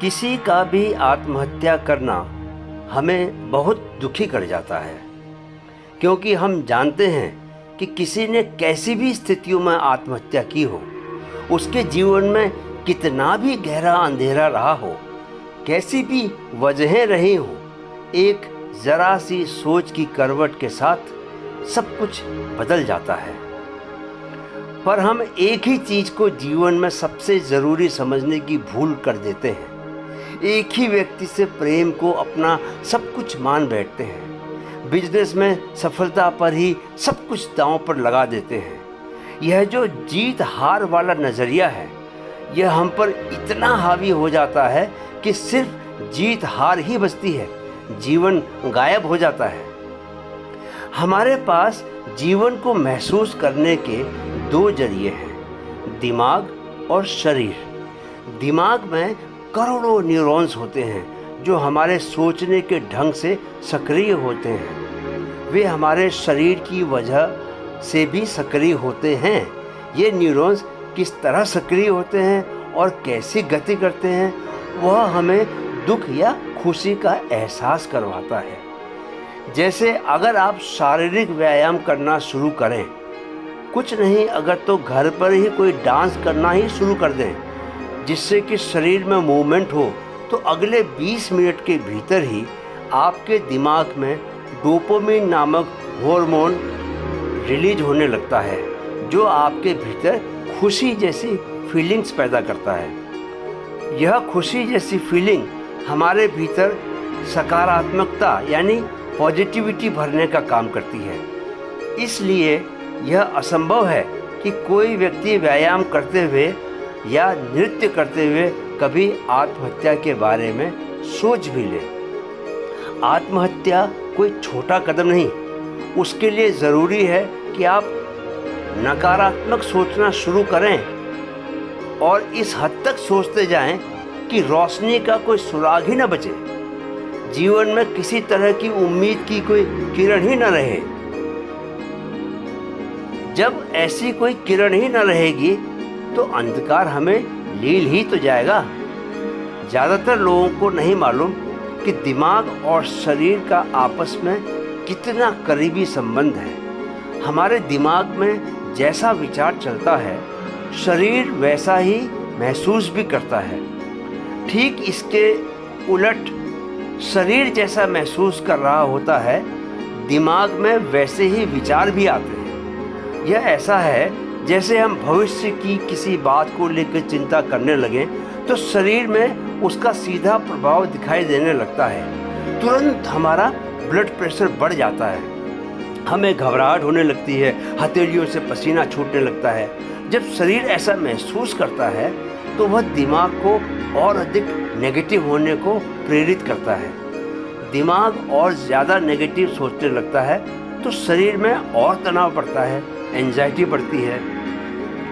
किसी का भी आत्महत्या करना हमें बहुत दुखी कर जाता है, क्योंकि हम जानते हैं कि किसी ने कैसी भी स्थितियों में आत्महत्या की हो, उसके जीवन में कितना भी गहरा अंधेरा रहा हो, कैसी भी वजहें रही हो, एक ज़रा सी सोच की करवट के साथ सब कुछ बदल जाता है। पर हम एक ही चीज़ को जीवन में सबसे ज़रूरी समझने की भूल कर देते हैं। एक ही व्यक्ति से प्रेम को अपना सब कुछ मान बैठते हैं। बिजनेस में सफलता पर ही सब कुछ दांव पर लगा देते हैं। यह जो जीत हार वाला नज़रिया है, यह हम पर इतना हावी हो जाता है कि सिर्फ जीत हार ही बचती है, जीवन गायब हो जाता है। हमारे पास जीवन को महसूस करने के दो जरिए हैं, दिमाग और शरीर। दिमाग में करोड़ों न्यूरॉन्स होते हैं जो हमारे सोचने के ढंग से सक्रिय होते हैं। वे हमारे शरीर की वजह से भी सक्रिय होते हैं। ये न्यूरॉन्स किस तरह सक्रिय होते हैं और कैसी गति करते हैं, वह हमें दुख या खुशी का एहसास करवाता है। जैसे अगर आप शारीरिक व्यायाम करना शुरू करें, कुछ नहीं अगर तो घर पर ही कोई डांस करना ही शुरू कर दें, जिससे कि शरीर में मूवमेंट हो, तो अगले 20 मिनट के भीतर ही आपके दिमाग में डोपामिन नामक हार्मोन रिलीज होने लगता है, जो आपके भीतर खुशी जैसी फीलिंग्स पैदा करता है। यह खुशी जैसी फीलिंग हमारे भीतर सकारात्मकता यानी पॉजिटिविटी भरने का काम करती है। इसलिए यह असंभव है कि कोई व्यक्ति व्यायाम करते हुए या नृत्य करते हुए कभी आत्महत्या के बारे में सोच भी ले। आत्महत्या कोई छोटा कदम नहीं, उसके लिए ज़रूरी है कि आप नकारात्मक सोचना शुरू करें और इस हद तक सोचते जाएं कि रोशनी का कोई सुराग ही न बचे, जीवन में किसी तरह की उम्मीद की कोई किरण ही न रहे। जब ऐसी कोई किरण ही न रहेगी तो अंधकार हमें लील ही तो जाएगा। ज़्यादातर लोगों को नहीं मालूम कि दिमाग और शरीर का आपस में कितना करीबी संबंध है। हमारे दिमाग में जैसा विचार चलता है, शरीर वैसा ही महसूस भी करता है। ठीक इसके उलट शरीर जैसा महसूस कर रहा होता है, दिमाग में वैसे ही विचार भी आते हैं। यह ऐसा है जैसे हम भविष्य की किसी बात को लेकर चिंता करने लगें तो शरीर में उसका सीधा प्रभाव दिखाई देने लगता है। तुरंत हमारा ब्लड प्रेशर बढ़ जाता है, हमें घबराहट होने लगती है, हथेलियों से पसीना छूटने लगता है। जब शरीर ऐसा महसूस करता है तो वह दिमाग को और अधिक नेगेटिव होने को प्रेरित करता है। दिमाग और ज़्यादा नेगेटिव सोचने लगता है तो शरीर में और तनाव बढ़ता है, एंजाइटी बढ़ती है।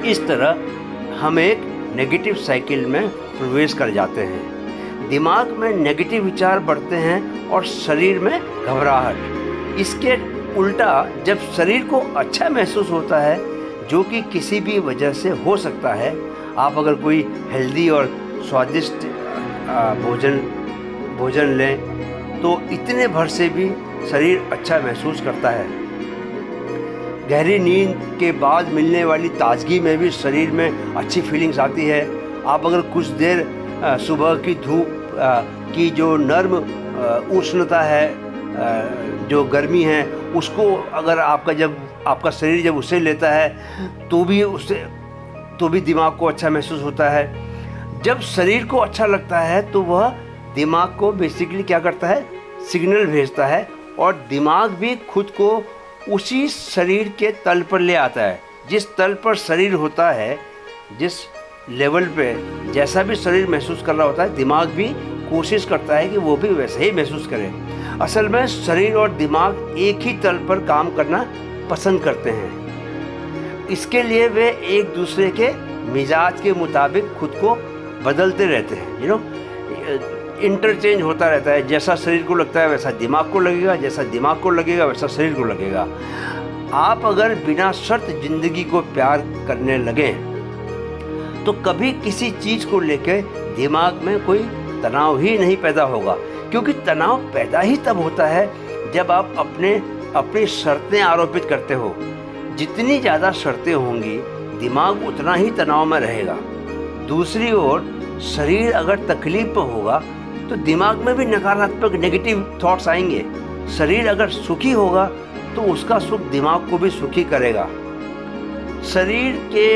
इस तरह हम एक नेगेटिव साइकिल में प्रवेश कर जाते हैं। दिमाग में नेगेटिव विचार बढ़ते हैं और शरीर में घबराहट। इसके उल्टा जब शरीर को अच्छा महसूस होता है, जो कि किसी भी वजह से हो सकता है, आप अगर कोई हेल्दी और स्वादिष्ट भोजन लें तो इतने भर से भी शरीर अच्छा महसूस करता है। गहरी नींद के बाद मिलने वाली ताजगी में भी शरीर में अच्छी फीलिंग्स आती है। आप अगर कुछ देर सुबह की धूप की जो नर्म उष्णता है, जो गर्मी है, उसको अगर आपका शरीर जब उसे लेता है तो भी दिमाग को अच्छा महसूस होता है। जब शरीर को अच्छा लगता है तो वह दिमाग को बेसिकली क्या करता है, सिग्नल भेजता है और दिमाग भी खुद को उसी शरीर के तल पर ले आता है। जिस तल पर शरीर होता है, जिस लेवल पे जैसा भी शरीर महसूस कर रहा होता है, दिमाग भी कोशिश करता है कि वो भी वैसे ही महसूस करे। असल में शरीर और दिमाग एक ही तल पर काम करना पसंद करते हैं। इसके लिए वे एक दूसरे के मिजाज के मुताबिक खुद को बदलते रहते हैं। इंटरचेंज होता रहता है। जैसा शरीर को लगता है वैसा दिमाग को लगेगा, जैसा दिमाग को लगेगा वैसा शरीर को लगेगा। आप अगर बिना शर्त जिंदगी को प्यार करने लगें तो कभी किसी चीज़ को लेकर दिमाग में कोई तनाव ही नहीं पैदा होगा, क्योंकि तनाव पैदा ही तब होता है जब आप अपनी शर्तें आरोपित करते हो। जितनी ज़्यादा शर्तें होंगी, दिमाग उतना ही तनाव में रहेगा। दूसरी ओर शरीर अगर तकलीफ में होगा तो दिमाग में भी नकारात्मक नेगेटिव थॉट्स आएंगे। शरीर अगर सुखी होगा तो उसका सुख दिमाग को भी सुखी करेगा। शरीर के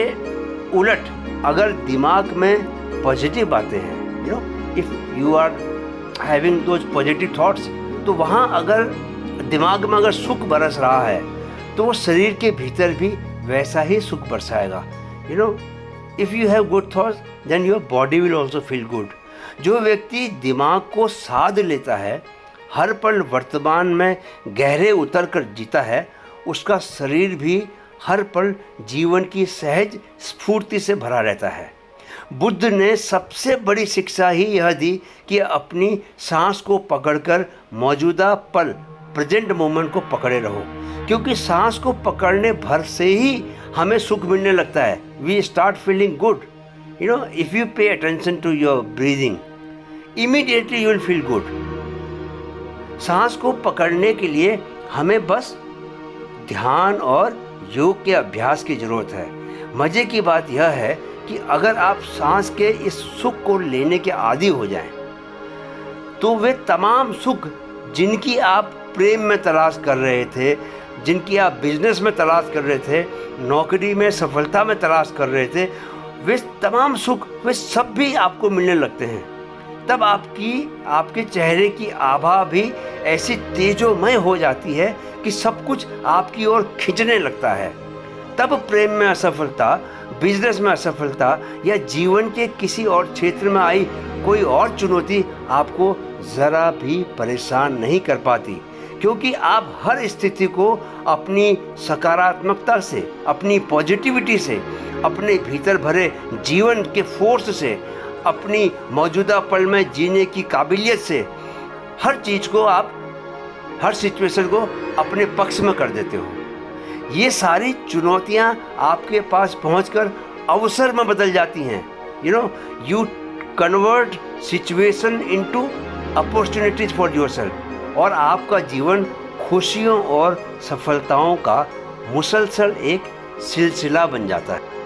उलट अगर दिमाग में पॉजिटिव बातें हैं, if you are having those positive thoughts, तो वहाँ अगर दिमाग में अगर सुख बरस रहा है तो वो शरीर के भीतर भी वैसा ही सुख बरसाएगा। If you have good thoughts then your body will also feel good. जो व्यक्ति दिमाग को साध लेता है, हर पल वर्तमान में गहरे उतर कर जीता है, उसका शरीर भी हर पल जीवन की सहज स्फूर्ति से भरा रहता है। बुद्ध ने सबसे बड़ी शिक्षा ही यह दी कि अपनी सांस को पकड़कर मौजूदा पल, प्रेजेंट मोमेंट को पकड़े रहो, क्योंकि सांस को पकड़ने भर से ही हमें सुख मिलने लगता है। We start feeling good. If you pay attention to your breathing, immediately you will feel good. सांस को पकड़ने के लिए हमें बस ध्यान और योग के अभ्यास की जरूरत है। मजे की बात यह है कि अगर आप सांस के इस सुख को लेने के आदी हो जाएं, तो वे तमाम सुख जिनकी आप प्रेम में तलाश कर रहे थे, जिनकी आप बिजनेस में तलाश कर रहे थे, नौकरी में सफलता में तलाश कर रहे थे, वे तमाम सुख वे सब भी आपको मिलने लगते हैं। तब आपके चेहरे की आभा भी ऐसी तेजोमय हो जाती है कि सब कुछ आपकी ओर खींचने लगता है। तब प्रेम में असफलता, बिजनेस में असफलता या जीवन के किसी और क्षेत्र में आई कोई और चुनौती आपको ज़रा भी परेशान नहीं कर पाती, क्योंकि आप हर स्थिति को अपनी सकारात्मकता से, अपनी पॉजिटिविटी से, अपने भीतर भरे जीवन के फोर्स से, अपनी मौजूदा पल में जीने की काबिलियत से हर चीज़ को आप, हर सिचुएशन को अपने पक्ष में कर देते हो। ये सारी चुनौतियाँ आपके पास पहुंचकर अवसर में बदल जाती हैं। You convert situation into opportunities for yourself, और आपका जीवन खुशियों और सफलताओं का मुसलसल एक सिलसिला बन जाता है।